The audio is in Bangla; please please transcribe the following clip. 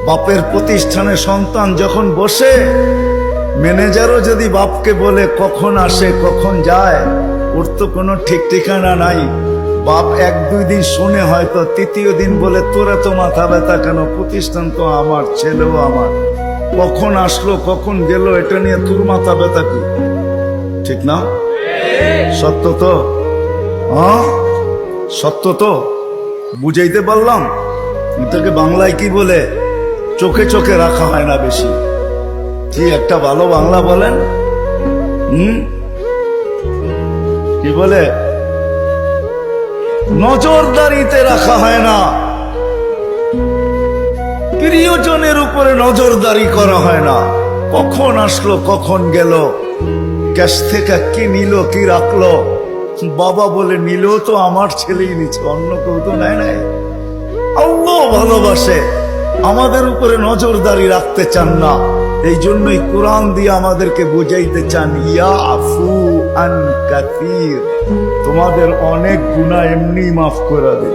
বাপের প্রতিষ্ঠানে সন্তান যখন বসে, ম্যানেজারও যদি বাপকে বলে কখন আসে কখন যায়, ওর তো কোনো ঠিক ঠিকানা নাই। বাপ এক দুই দিন শুনে, হয়তো তৃতীয় দিন বলে তোরা তো মাথা ব্যথা কেন, প্রতিষ্ঠান তো আমার, ছেলেও আমার, কখন আসলো কখন গেল এটা নিয়ে তোর মাথা ব্যথা কি? ঠিক না? সত্য তো? হ্যাঁ সত্য তো? বুঝাইতে পারলাম? এটাকে বাংলায় কি বলে? চোখে চোখে রাখা হয় না বেশি। কি একটা ভালো বাংলা বলেন? কি বলে? নজরদারিতে রাখা হয় না, প্রিয়জনের উপরে নজরদারি করা হয় না। কখন আসলো কখন গেল, ক্যাশ থেকে কি নিল কি রাখলো, বাবা বলে নিল তো আমার ছেলেই নিচ্ছে, অন্য কেউ তো নেয় নাই। আল্লাহ ভালোবাসে, আমাদের উপরে নজরদারি রাখতে চান না। এই জন্যই কোরআন দিয়ে আমাদেরকে বুঝাইতে চান, ইয়াফু আন কাসীর, তোমাদের অনেক গুনাহ এমনি মাফ করে দিন।